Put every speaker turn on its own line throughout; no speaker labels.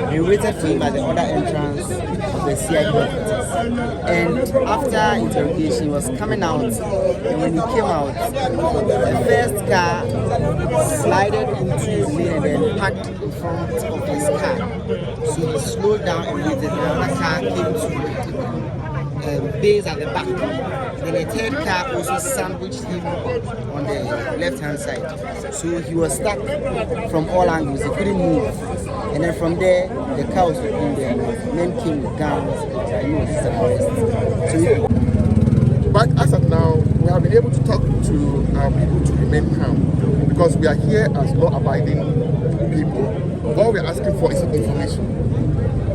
We waited for him at the other entrance of the CID offices. And after interrogation, he was coming out. And when he came out, the first car slided into the lane and then parked in front of his car. So he slowed down and waited. The other car came to base at the back. Then a third car also sandwiched him on the left-hand side. So he was stuck from all angles. He couldn't move. And then from there, the car was open there. Men came with guns. I know this is an arrest.
But as of now, we have been able to talk to our people to remain calm because we are here as law-abiding people. All we are asking for is information.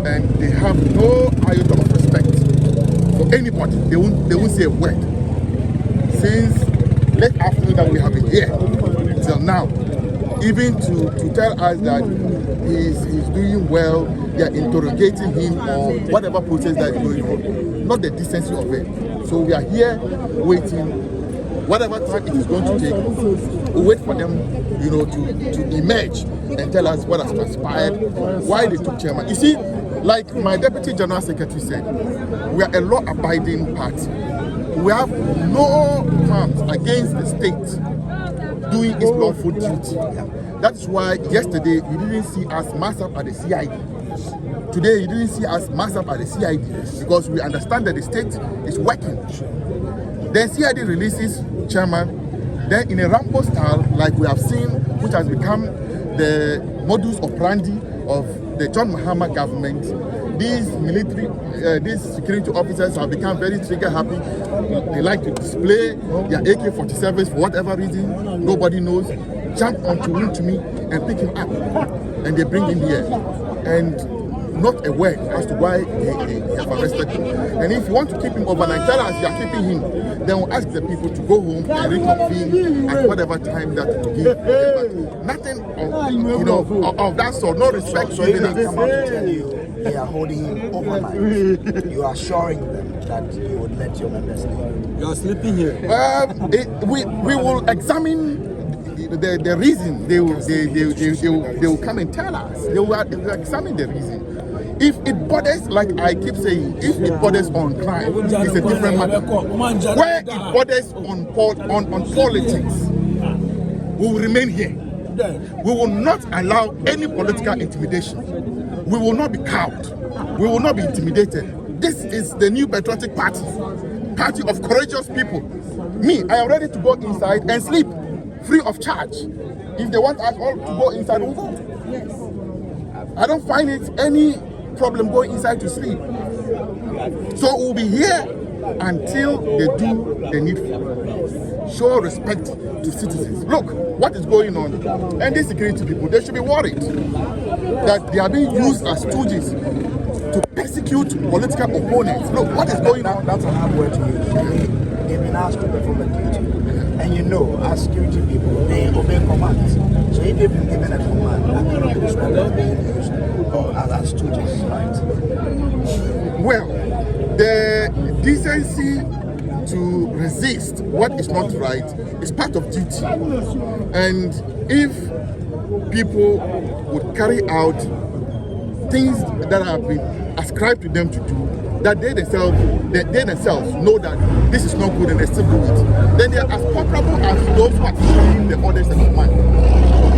And they have no iota of respect for anybody. They won't say a word. Since late afternoon that we have been here till now, even to tell us that he's doing well, they are interrogating him or whatever process that is going on, not the decency of it. So we are here waiting, whatever time it is going to take, we wait for them, to emerge and tell us what has transpired, why they took chairman. You see, like my Deputy General Secretary said, we are a law-abiding party. We have no harms against the state doing its lawful duty. That's why yesterday you didn't see us mass up at the CID. Today you didn't see us mass up at the CID because we understand that the state is working. Then CID releases chairman, then in a Rambo style like we have seen, which has become the modus operandi of the John Mahama government, these military, these security officers have become very trigger happy. They like to display their AK-47s for whatever reason, nobody knows. Jump onto Wontumi and pick him up, and they bring him here, and not a word as to why they have arrested him. And if you want to keep him overnight, tell us you are keeping him. Then we'll ask the people to go home and reconvene at whatever time that to give. But nothing of, of that sort. No respect.
So even they come out to tell you they are holding him overnight, you are assuring them that you would let your members leave.
You are sleeping here.
We will examine the reason. They will come and tell us. They will examine the reason. If it borders, like I keep saying, if it borders on crime, it's a different matter. Where it borders on politics, we will remain here. We will not allow any political intimidation. We will not be cowed. We will not be intimidated. This is the new patriotic party of courageous people. Me, I am ready to go inside and sleep free of charge. If they want us all to go inside, we'll go. Yes. I don't find it any problem going inside to sleep. So we'll be here until they do the needful. Show respect to citizens. Look what is going on. And these security people, they should be worried that they are being used as stooges to persecute political opponents. Look what is going on.
That's a hard word to use. They've been asked to perform a duty. And as security people, they obey commands. So if they've been given a command, that cannot be responded being used as stooges, right?
Well, the decency to resist what is not right is part of duty. And if people would carry out things that have been ascribed to them to do, that they themselves know that this is not good and they still do it, then they are as culpable as those who are issuing the orders and command.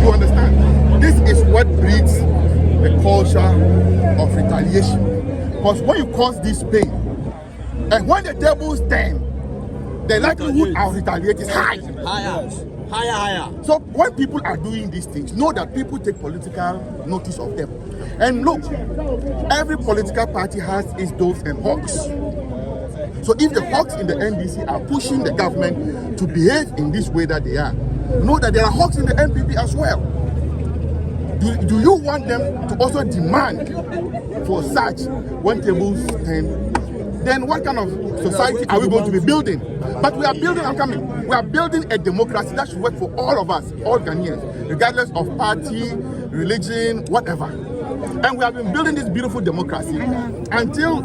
You understand? This is what breeds the culture of retaliation. Because when you cause this pain, and when the tables turn, the likelihood of retaliate is high.
Higher.
So when people are doing these things, know that people take political notice of them. And look, every political party has its doves and hawks. So if the hawks in the NDC are pushing the government to behave in this way that they are, know that there are hawks in the NPP as well. Do you want them to also demand for such when tables turn? Then what kind of society are we going to be building? But we are building, we are building a democracy that should work for all of us, all Ghanaians, regardless of party, religion, whatever. And we have been building this beautiful democracy until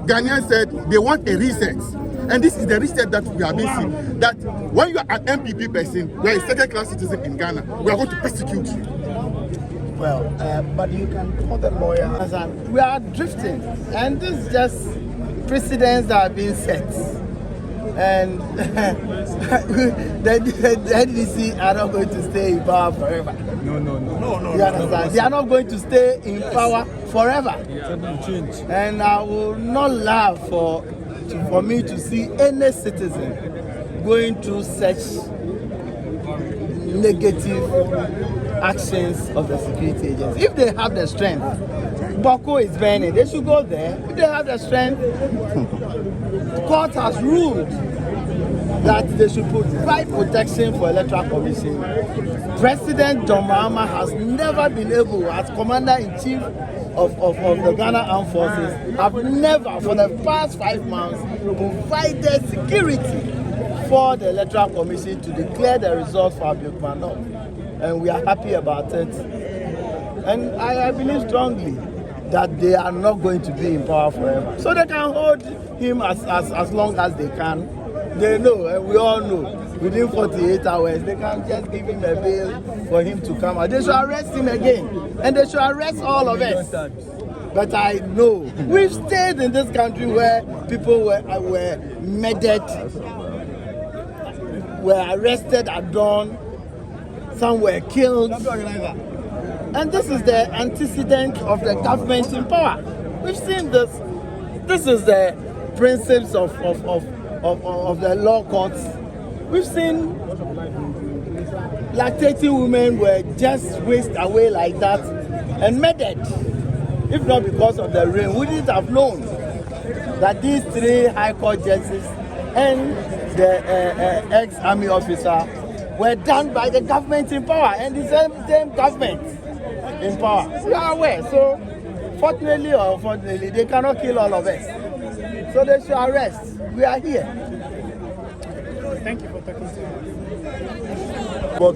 Ghanaians said they want a reset. And this is the reset that we have been seeing. That when you are an MPP person, you are a second-class citizen in Ghana, we are going to persecute you.
Well, but you can call the lawyer.
We are drifting, and this is just precedents that are being set. And the NDC are not going to stay in power forever.
No.
You understand? They are not going to stay in power forever. And I will not love for me to see any citizen going through such negative actions of the security agents. If they have the strength, Boko is burning, they should go there. If they have the strength, the court has ruled that they should provide protection for Electoral Commission. President John Mahama has never been able, as Commander-in-Chief of the Ghana Armed Forces, have never, for the past 5 months, provided security for the Electoral Commission to declare the results for Abiyokuman. And we are happy about it. And I believe strongly that they are not going to be in power forever. So they can hold him as long as they can. They know, and we all know, within 48 hours, they can just give him a bail for him to come out. They should arrest him again, and they should arrest all of us. But I know, we've stayed in this country where people were murdered, were arrested at dawn, some were killed. And this is the antecedent of the government in power. We've seen this. This is the principles of the law courts. We've seen lactating women were just whisked away like that and murdered. If not because of the rain, we wouldn't have known that these 3 High Court judges and the ex-army officer were done by the government in power, and the same government in power. We are aware. So, fortunately or unfortunately, they cannot kill all of us. So they should arrest. We are here.
Thank you for talking to me.
But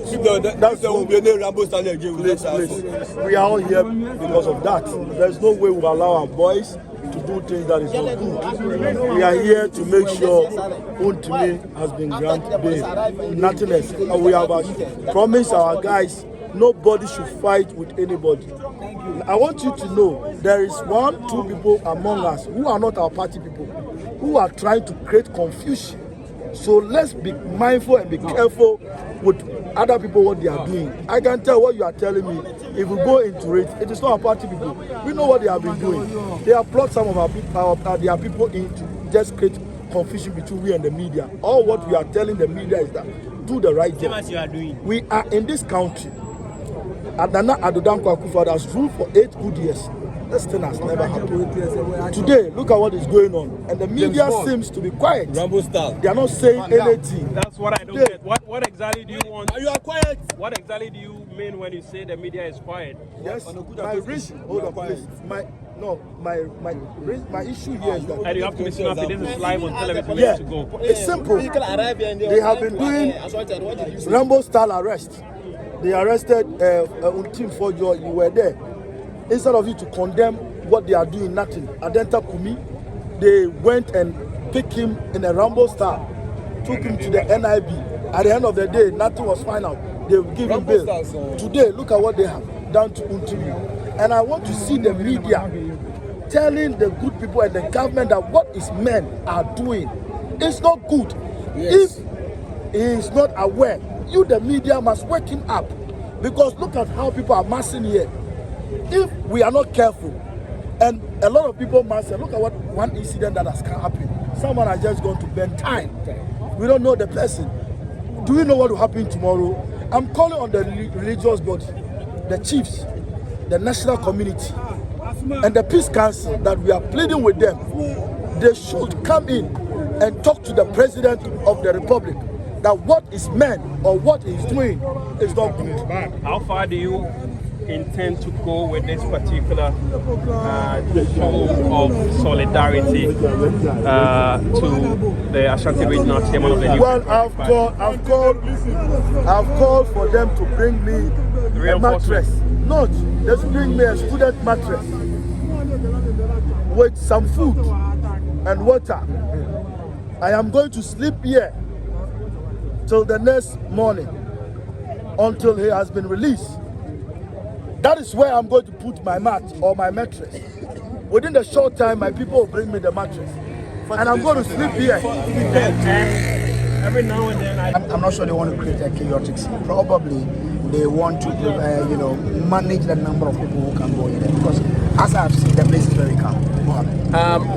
that's the will be any Rambo standing again with us.
We are all here because of that. There's no way we will allow our boys to do things that is not good. We are here to make sure Wontumi has been granted bail. Nothing else. And we have promised our guys nobody should fight with anybody. I want you to know there is 1, 2 people among us who are not our party people who are trying to create confusion. So let's be mindful and be careful with other people what they are doing. I can tell what you are telling me. If we go into it, it is not our party people. We know what they have been doing. They have brought some of our people in to just create confusion between we and the media. All what we are telling the media is that do the right job. We are in this country. Adana Adodanko Akufo has ruled for 8 good years. This thing has never happened. Today, look at what is going on. And the media seems to be quiet.
Rambo style.
They are not saying anything.
That's what I don't get. What exactly do you want?
You are quiet.
What exactly do you mean when you say the media is quiet?
Yes, my reason. Hold on, please. My issue here is that.
And you have to be sure this is live on television.
Yeah,
To go.
it's simple. They have been doing Rambo style arrest. They arrested Untim Fojo. You were there. Instead of you to condemn what they are doing, nothing. Adenta Kumi, they went and picked him in a Rambo style, took him to the NIB. At the end of the day, nothing was found out. They will give him bail. Today, look at what they have done to Wontumi. And I want to see the media telling the good people and the government that what his men are doing is not good. Yes. If he is not aware, you, the media, must wake him up. Because look at how people are massing here. If we are not careful, and a lot of people must say, look at what one incident that has happened. Someone has just gone to bend time. We don't know the person. Do we know what will happen tomorrow? I'm calling on the religious body, the chiefs, the national community, and the peace council that we are pleading with them. They should come in and talk to the president of the republic that what is meant or what he's doing is not good.
How far do you intend to go with this particular show of solidarity to the Ashanti Regional Chairman of the Youth?
Well, I've called for them to bring me a mattress. not, just bring me a student mattress with some food and water. I am going to sleep here till the next morning, until he has been released. That is where I'm going to put my mat or my mattress. Within the short time, my people will bring me the mattress. And I'm going to sleep here.
Every now and then,
I'm not sure they want to create a chaotic scene. Probably they want to, manage the number of people who can go in there. Because as I've seen, the place is very calm.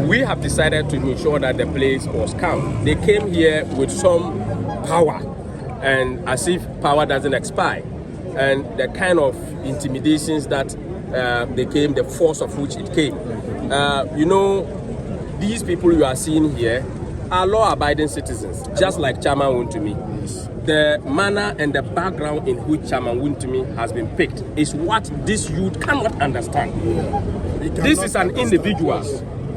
we have decided to ensure that the place was calm. They came here with some power, and as if power doesn't expire, and the kind of intimidations that they came, the force of which it came. These people you are seeing here are law-abiding citizens, just like Chairman Wontumi. The manner and the background in which Chairman Wontumi has been picked is what this youth cannot understand. This is an individual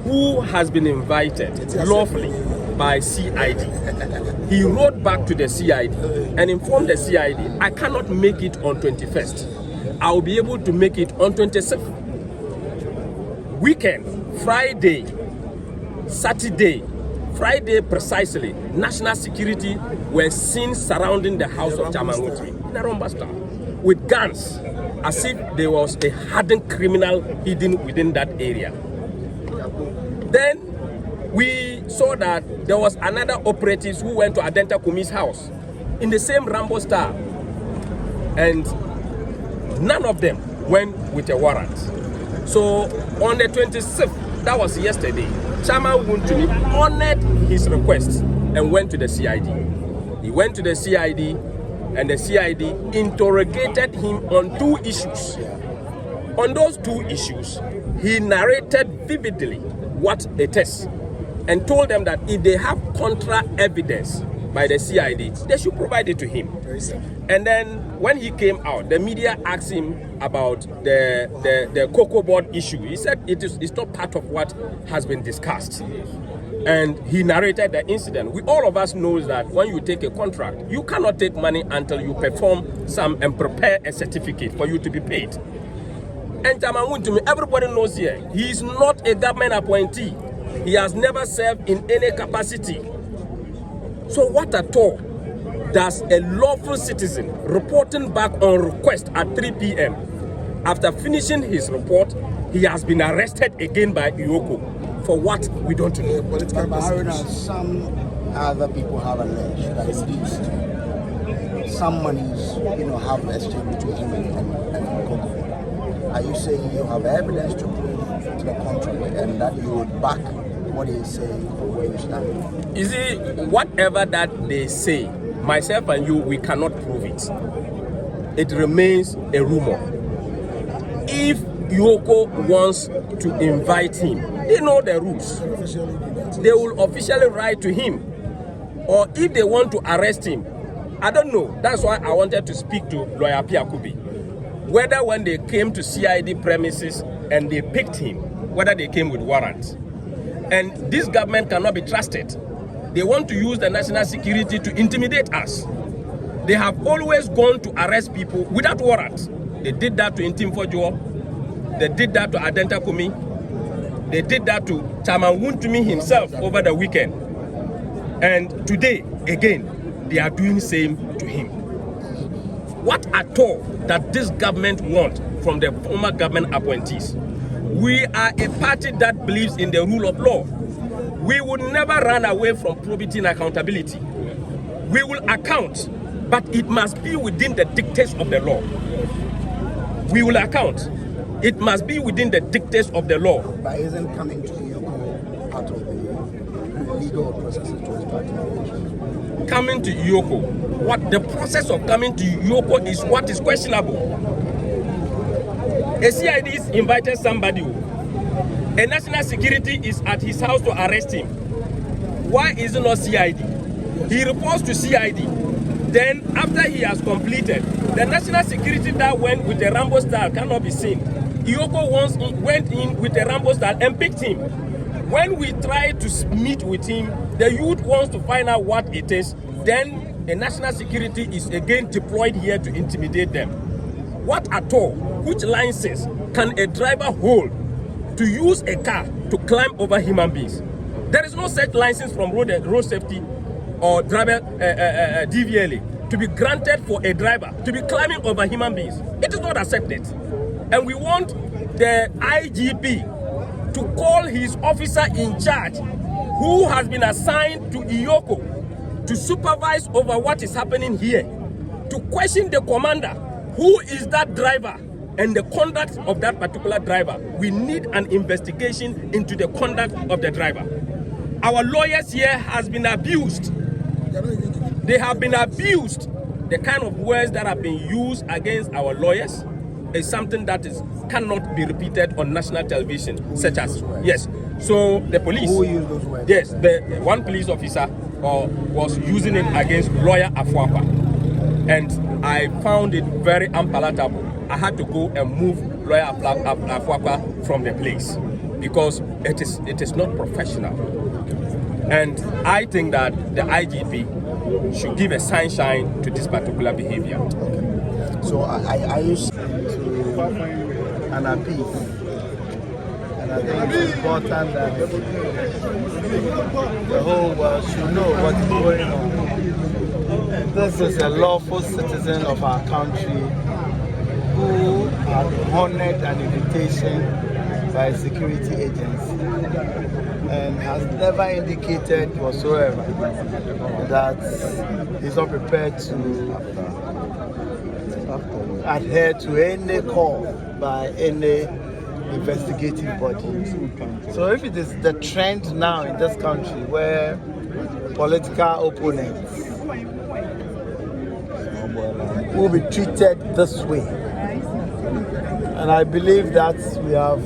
who has been invited lawfully by CID. He wrote back to the CID and informed the CID, I cannot make it on 21st. I'll be able to make it on 26th. Weekend, Friday, Saturday, Friday precisely, national security were seen surrounding the house of Chairman Wontumi in Arombasta with guns, as if there was a hardened criminal hidden within that area. Then we saw that there was another operative who went to Adenta Kumi's house in the same Rambo style, and none of them went with a warrant. So on the 26th, that was yesterday, Chairman Wontumi honored his request and went to the CID. He went to the CID, and the CID interrogated him on 2 issues. On those 2 issues, he narrated vividly what it is and told them that if they have contra evidence by the CID, they should provide it to him. And then when he came out, the media asked him about the cocoa board issue. He said it's not part of what has been discussed. And he narrated the incident. All of us knows that when you take a contract, you cannot take money until you perform some and prepare a certificate for you to be paid. And Chairman Wontumi, everybody knows here, he is not a government appointee. He has never served in any capacity. So what at all does a lawful citizen reporting back on request at 3 p.m. after finishing his report, he has been arrested again by EOCO for what we don't know.
But some other people have alleged that indeed some monies, have exchanged between him and Coco. Are you saying you have evidence to prove to the contrary and that you would back what he's saying or where you stand?
You see, whatever that they say, myself and you, we cannot prove it. It remains a rumor. If EOCO wants to invite him, they know the rules. They will officially write to him. Or if they want to arrest him, I don't know. That's why I wanted to speak to Lawyer Piakubi. Whether when they came to CID premises and they picked him, whether they came with warrants. And this government cannot be trusted. They want to use the national security to intimidate us. They have always gone to arrest people without warrants. They did that to Intim Fojo. They did that to Adenta Kumi. They did that to Chairman Wontumi himself over the weekend. And today, again, they are doing the same to him. What at all that this government wants from the former government appointees? We are a party that believes in the rule of law. We will never run away from probity and accountability. We will account, but it must be within the dictates of the law. We will account. It must be within the dictates of the law.
But isn't coming to EOCO part of the legal processes towards party?
Coming to EOCO, what the process of coming to EOCO is what is questionable. A CID is invited somebody. A national security is at his house to arrest him. Why is it not CID? He reports to CID. Then after he has completed, the national security that went with the Rambo style cannot be seen. EOCO went in with a Rambo style and picked him. When we try to meet with him, the youth wants to find out what it is. Then the national security is again deployed here to intimidate them. what at all, which license can a driver hold to use a car to climb over human beings? There is no such license from road safety or driver DVLA to be granted for a driver to be climbing over human beings. It is not accepted. And we want the IGP to call his officer in charge who has been assigned to EOCO to supervise over what is happening here, to question the commander, who is that driver and the conduct of that particular driver. We need an investigation into the conduct of the driver. Our lawyers here has been abused. They have been abused. The kind of words that have been used against our lawyers is something that cannot be repeated on national television, such as, yes. So the police,
Who used those words?
yes, the one police officer was using it against lawyer Afwapa. And I found it very unpalatable. I had to go and move lawyer Afwapa from the place because it is not professional. And I think that the IGP should give a sunshine to this particular behavior.
Okay. So I used to an appeal, and I think it's important that the whole world should know what is going on. This is a lawful citizen of our country who has honored an invitation by a security agency and has never indicated whatsoever that he's not prepared to adhere to any call by any investigative body. So if it is the trend now in this country where political opponents will be treated this way, and I believe that we have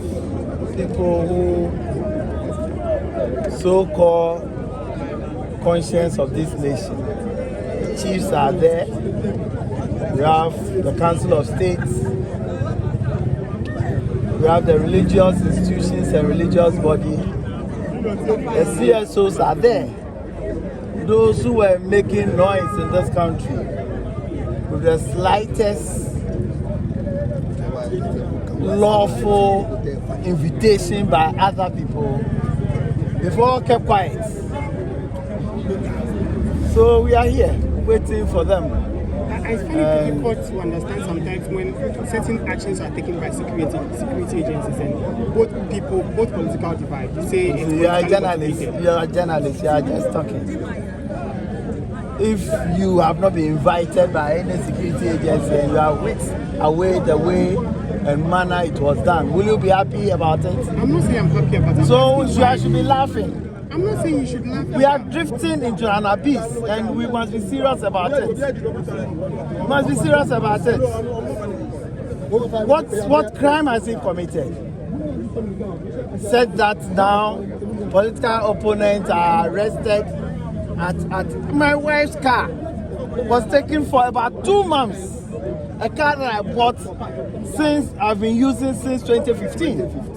people who so-called conscience of this nation. The chiefs are there. We have the Council of States. We have the religious institutions and religious body. The CSOs are there. Those who were making noise in this country with the slightest lawful invitation by other people, they've all kept quiet. So we are here waiting for them.
I find it difficult to understand sometimes when certain actions are taken by security agencies and both political divide. You say
you are a journalist. You are a journalist. You are just talking. If you have not been invited by any security agency and you are away the way and manner it was done, will you be happy about it?
I'm not saying I'm happy about it.
So you should be laughing.
I'm not saying you should laugh.
We are drifting into an abyss and we must be serious about it. We must be serious about it. What crime has he committed? Said that now political opponents are arrested at my wife's car was taken for about 2 months. A car that I bought since I've been using since 2015.